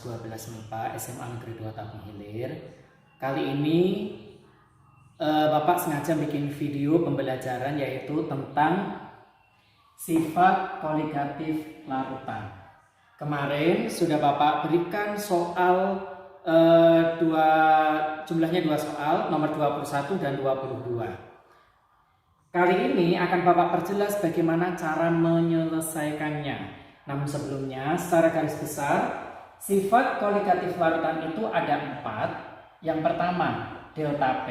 kelas 12 MIPA SMA Negeri 2 Tabung Hilir. Kali ini Bapak sengaja bikin video pembelajaran yaitu tentang sifat koligatif larutan. Kemarin sudah Bapak berikan soal jumlahnya 2 soal, nomor 21 dan 22. Kali ini akan Bapak perjelas bagaimana cara menyelesaikannya. Namun sebelumnya, secara garis besar, sifat koligatif larutan itu ada 4. Yang pertama, delta P,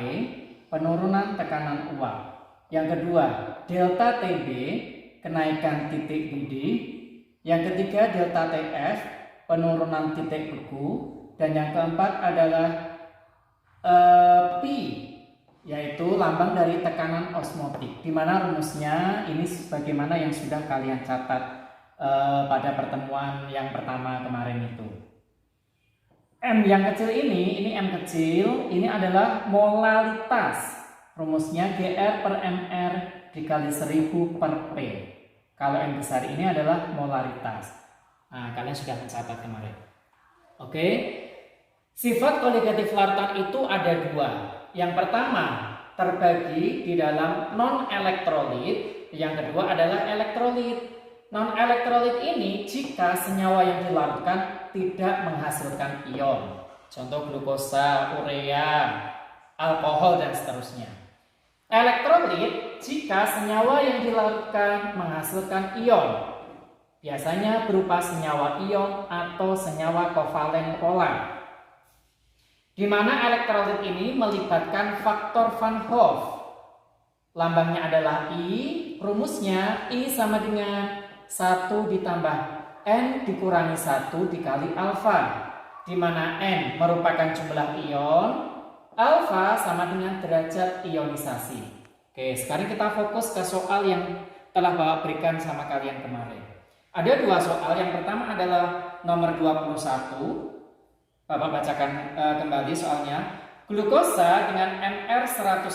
penurunan tekanan uap. Yang kedua, delta TB, kenaikan titik didih. Yang ketiga, delta TF, penurunan titik beku. Dan yang keempat adalah P, yaitu lambang dari tekanan osmotik. Di mana rumusnya ini sebagaimana yang sudah kalian catat pada pertemuan yang pertama kemarin itu. M yang kecil ini M kecil, ini adalah molalitas. Rumusnya GR per MR dikali 1000 per P. Kalau M besar ini adalah molaritas. Nah, kalian sudah mencatat kemarin. Oke. Sifat koligatif larutan itu ada 2. Yang pertama, terbagi di dalam non-elektrolit. Yang kedua adalah elektrolit. Non-elektrolit ini jika senyawa yang dilarutkan tidak menghasilkan ion. Contoh glukosa, urea, alkohol, dan seterusnya. Elektrolit jika senyawa yang dilarutkan menghasilkan ion. Biasanya berupa senyawa ion atau senyawa kovalen polar. Di mana elektrolit ini melibatkan faktor Van Hoff. Lambangnya adalah I, rumusnya I sama dengan 1 ditambah N dikurangi 1 dikali alfa, di mana N merupakan jumlah ion, alfa sama dengan derajat ionisasi. Oke, sekarang kita fokus ke soal yang telah Bapak berikan sama kalian kemarin. Ada 2 soal. Yang pertama adalah nomor 21. Bapak bacakan kembali soalnya. Glukosa dengan MR 180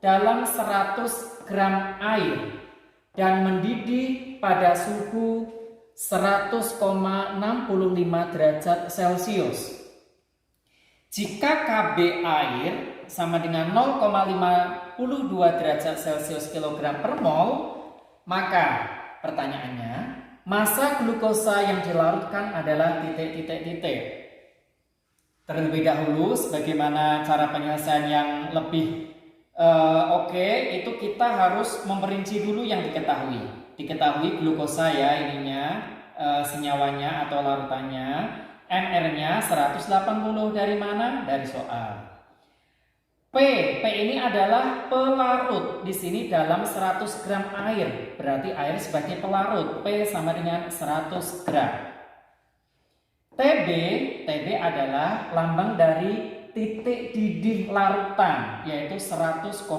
dalam 100 gram air dan mendidih pada suhu 100,65 derajat Celcius. Jika KB air sama dengan 0,52 derajat Celcius kilogram per mol, maka pertanyaannya, massa glukosa yang dilarutkan adalah titik-titik-titik. Terlebih dahulu, sebagaimana cara penyelesaian yang lebih oke, itu kita harus memperinci dulu yang diketahui. Diketahui glukosa ya ininya, senyawanya atau larutannya. MR-nya 180 dari mana? Dari soal. P ini adalah pelarut. Di sini dalam 100 gram air. Berarti air sebagai pelarut. P sama dengan 100 gram. TB adalah lambang dari titik didih larutan, yaitu 100,65.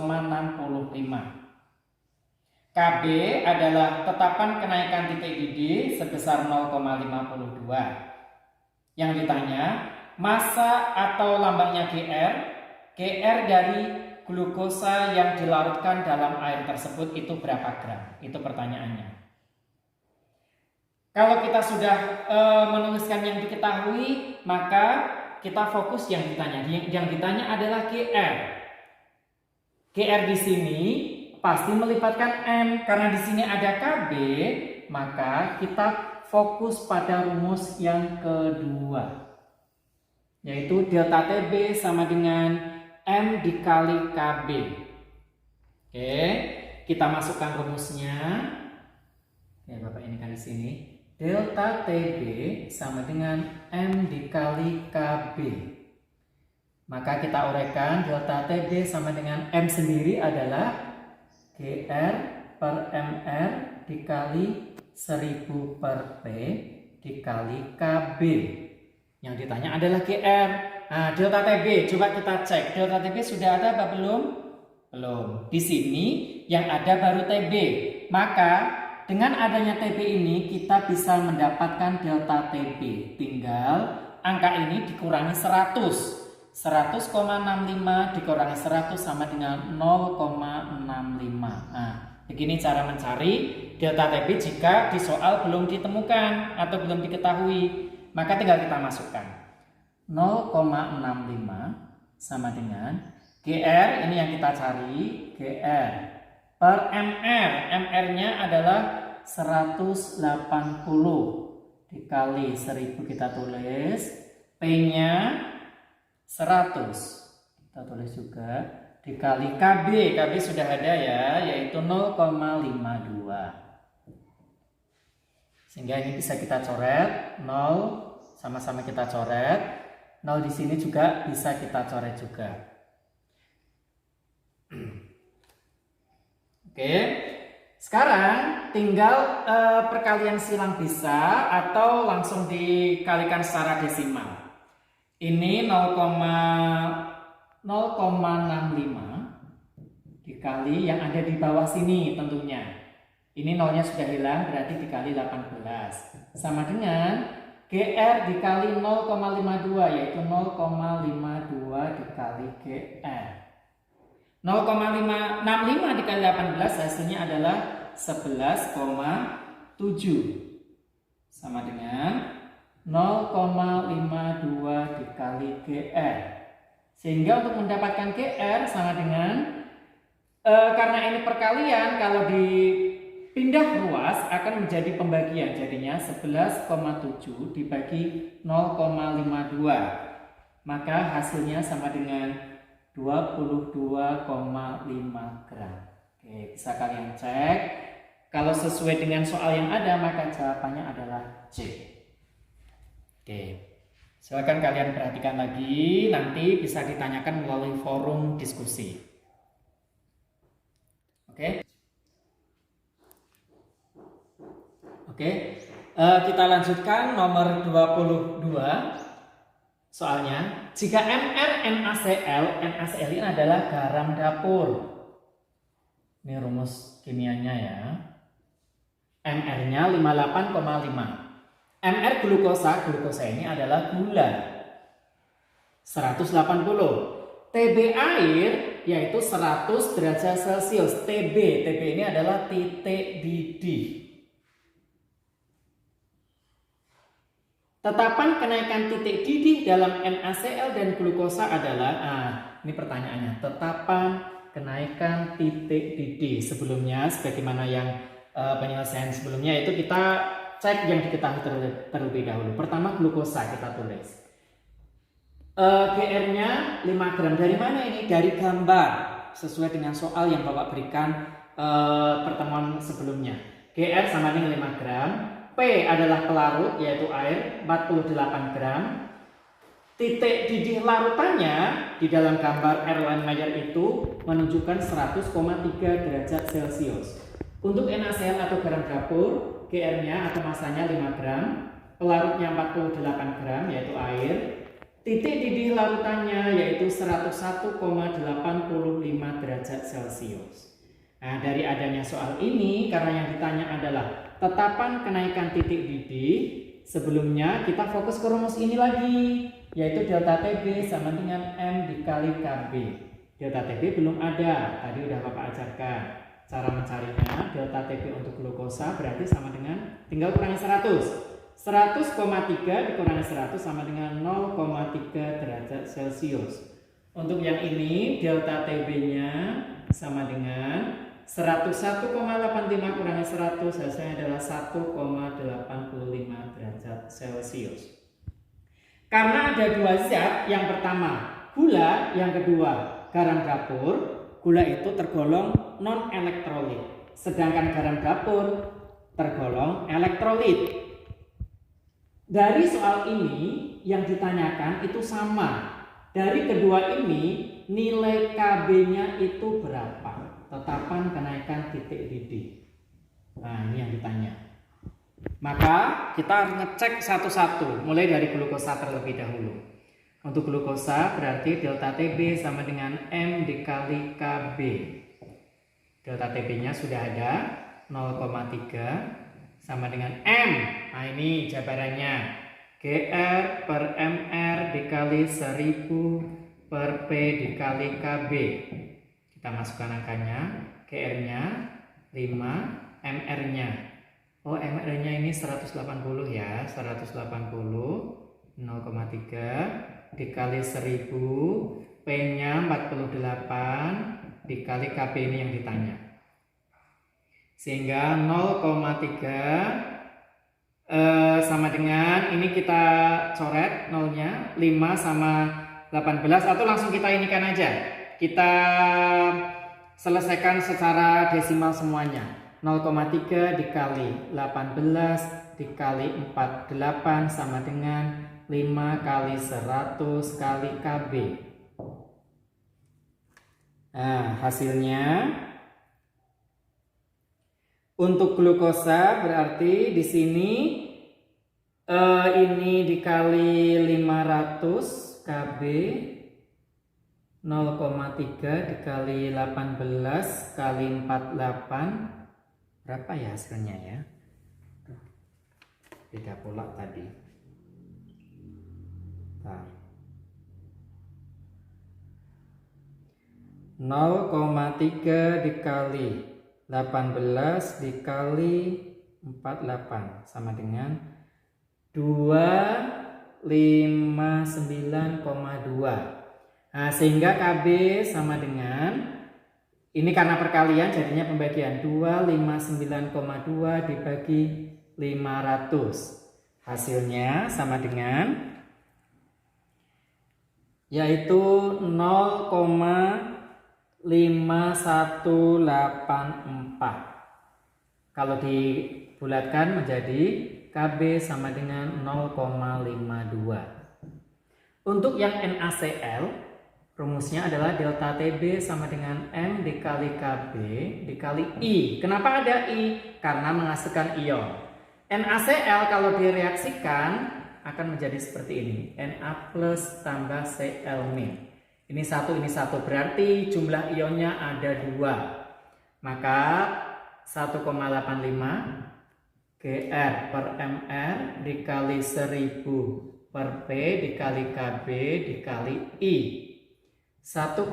KB adalah tetapan kenaikan titik didih sebesar 0,52. Yang ditanya, massa atau lambangnya GR dari glukosa yang dilarutkan dalam air tersebut itu berapa gram? Itu pertanyaannya. Kalau kita sudah menuliskan yang diketahui, maka kita fokus yang ditanya. Yang ditanya adalah GR. GR di sini pasti melibatkan M. Karena di sini ada KB, maka kita fokus pada rumus yang kedua, yaitu delta TB sama dengan M dikali KB. Oke, kita masukkan rumusnya. Ya, Bapak ini kan di sini. Delta TB sama dengan M dikali KB. Maka kita uraikan delta TB sama dengan M sendiri adalah GR per MR dikali 1000 per P dikali KB. Yang ditanya adalah GR. Nah, delta TB coba kita cek. Delta TB sudah ada apa belum? Belum. Di sini yang ada baru TB. Maka dengan adanya TB ini kita bisa mendapatkan delta TB. Tinggal angka ini dikurangi 100. 100,65 dikurangi 100 sama dengan 0,65. Nah, begini cara mencari delta TB jika di soal belum ditemukan atau belum diketahui. maka tinggal kita masukkan. 0,65 sama dengan GR, ini yang kita cari, GR per MR. MR-nya adalah 180 dikali 1000 kita tulis, P-nya 100. Kita tulis juga dikali KB. KB sudah ada ya, yaitu 0,52. Sehingga ini bisa kita coret, 0 sama-sama kita coret. 0 di sini juga bisa kita coret juga. Oke. Sekarang tinggal perkalian silang bisa atau langsung dikalikan secara desimal. Ini 0,65 dikali yang ada di bawah sini tentunya. Ini nolnya sudah hilang, berarti dikali 18. Sama dengan GR dikali 0,52, yaitu 0,52 dikali GR. 0,65 dikali 18 hasilnya adalah 11,7. Sama dengan 0,52 dikali GR. Sehingga untuk mendapatkan GR sama dengan, karena ini perkalian, kalau dipindah ruas akan menjadi pembagian. Jadinya 11,7 dibagi 0,52. Maka hasilnya sama dengan 22,5 gram. Oke, bisa kalian cek. Kalau sesuai dengan soal yang ada, maka jawabannya adalah C. Oke, silakan kalian perhatikan lagi, nanti bisa ditanyakan melalui forum diskusi. Oke, kita lanjutkan nomor 22. Soalnya, jika MR NaCl, NaCl ini adalah garam dapur. Ini rumus kimianya ya. MR-nya 58,5. MR glukosa ini adalah gula 180. TB air yaitu 100 derajat Celcius. TB ini adalah titik didih. Tetapan kenaikan titik didih dalam NaCl dan glukosa adalah, ini pertanyaannya, tetapan kenaikan titik didih. Sebelumnya, sebagaimana yang penyelesaian sebelumnya, itu kita cek yang diketahui terlebih dahulu. Pertama, glukosa kita tulis. GR-nya 5 gram. Dari mana ini? Dari gambar. Sesuai dengan soal yang Bapak berikan pertemuan sebelumnya. GR sama dengan 5 gram. P adalah pelarut, yaitu air, 48 gram. Titik didih larutannya di dalam gambar Erlenmeyer itu menunjukkan 100,3 derajat Celcius. Untuk NaCl atau garam dapur, GR-nya atau masanya 5 gram, pelarutnya 48 gram yaitu air, titik didih larutannya yaitu 101,85 derajat Celcius. Nah, dari adanya soal ini, karena yang ditanya adalah tetapan kenaikan titik didih, sebelumnya kita fokus ke rumus ini lagi, yaitu delta TB sama dengan M dikali KB. Delta TB belum ada, tadi udah Bapak ajarkan. Cara mencarinya, delta TB untuk glukosa berarti sama dengan, tinggal kurangi 100. 100,3 dikurangi 100 sama dengan 0,3 derajat Celcius. Untuk yang ini, delta TB-nya sama dengan 101,85 kurangi 100, hasilnya adalah 1,85 derajat Celcius. Karena ada dua zat, yang pertama gula, yang kedua garam dapur. Gula itu tergolong non-elektrolit, sedangkan garam dapur tergolong elektrolit. Dari soal ini yang ditanyakan itu sama. Dari kedua ini nilai KB-nya itu berapa? Tetapan kenaikan titik didih. Nah, ini yang ditanya. Maka kita harus ngecek satu-satu, mulai dari glukosa terlebih dahulu. Untuk glukosa berarti delta TB sama dengan M dikali KB. Delta TB-nya sudah ada 0,3 sama dengan M. Nah, ini jabarannya. GR per MR dikali 1000 per P dikali KB. Kita masukkan angkanya. GR-nya 5, MR-nya Oh, mR-nya ini 180 ya. 180 0,3 dikali 1000, P-nya 48 dikali KB ini yang ditanya. Sehingga 0,3 sama dengan, ini kita coret nolnya, 5 sama 18, atau langsung kita inikan aja. Kita selesaikan secara desimal semuanya. 0,3 dikali 18 dikali 48 sama dengan 5 kali 100 kali KB. Nah, hasilnya untuk glukosa berarti di sini ini dikali 500 KB, 0,3 dikali 18 kali 48, berapa ya hasilnya ya? Beda pula tadi. Nah, 0,3 dikali 18 dikali 48 sama dengan 259,2. Nah, sehingga KB sama dengan, ini karena perkalian jadinya pembagian, 259,2 dibagi 500. Hasilnya sama dengan, yaitu 0,5184. Kalau dibulatkan menjadi KB sama dengan 0,52. Untuk yang NaCl, rumusnya adalah delta TB sama dengan M dikali KB dikali I. Kenapa ada I? Karena menghasilkan ion. NaCl kalau direaksikan akan menjadi seperti ini. Na plus tambah Cl min. Ini satu, berarti jumlah ionnya ada 2. Maka 1,85 Gr per Mr dikali 1000 per P dikali KB dikali I. 1,85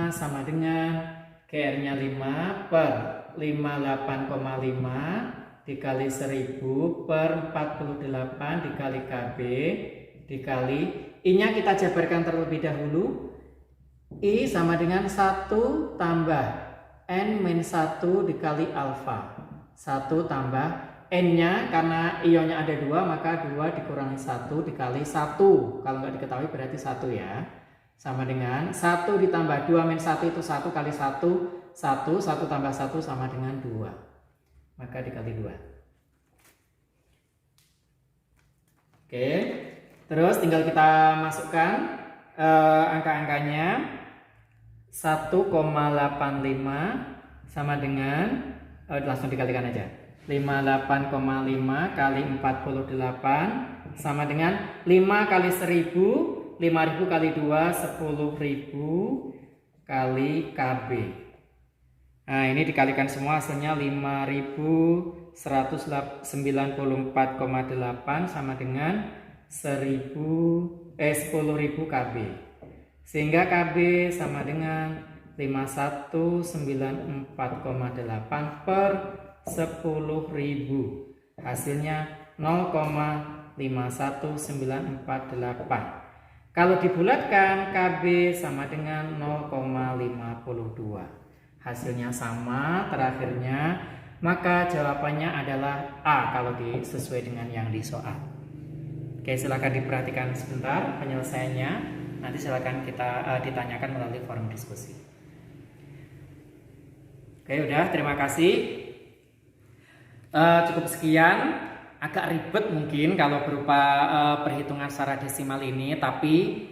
sama dengan Gr-nya 5 per 58,5 dikali 1000 per 48 dikali KB dikali I-nya kita jabarkan terlebih dahulu. I sama dengan 1 tambah N-1 dikali alfa. 1 tambah N-nya, karena ionnya ada 2 maka 2 dikurangi 1 dikali 1. Kalau nggak diketahui berarti 1 ya. Sama dengan 1 ditambah 2 min 1 itu 1 kali 1, 1 tambah 1 sama dengan 2. Maka dikali 2. Oke, terus tinggal kita masukkan angka-angkanya. 1,85 sama dengan, langsung dikalikan aja. 58,5 kali 48 sama dengan 5 kali 1000, 5000 kali 2, 10.000 kali KB. Nah, ini dikalikan semua hasilnya 5194,8 sama dengan 10.000 KB. Sehingga KB sama dengan 5194,8 per 10.000. Hasilnya 0,51948. Kalau dibulatkan KB sama dengan 0,52. Hasilnya sama terakhirnya, maka jawabannya adalah A kalau sesuai dengan yang di soal. Oke, silakan diperhatikan sebentar penyelesaiannya. Nanti silakan kita ditanyakan melalui forum diskusi. Oke, udah, terima kasih. Cukup sekian. Agak ribet mungkin kalau berupa perhitungan secara desimal ini, tapi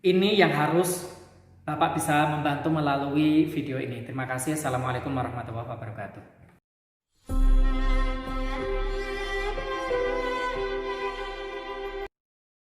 ini yang harus Bapak bisa membantu melalui video ini. Terima kasih. Assalamualaikum warahmatullahi wabarakatuh.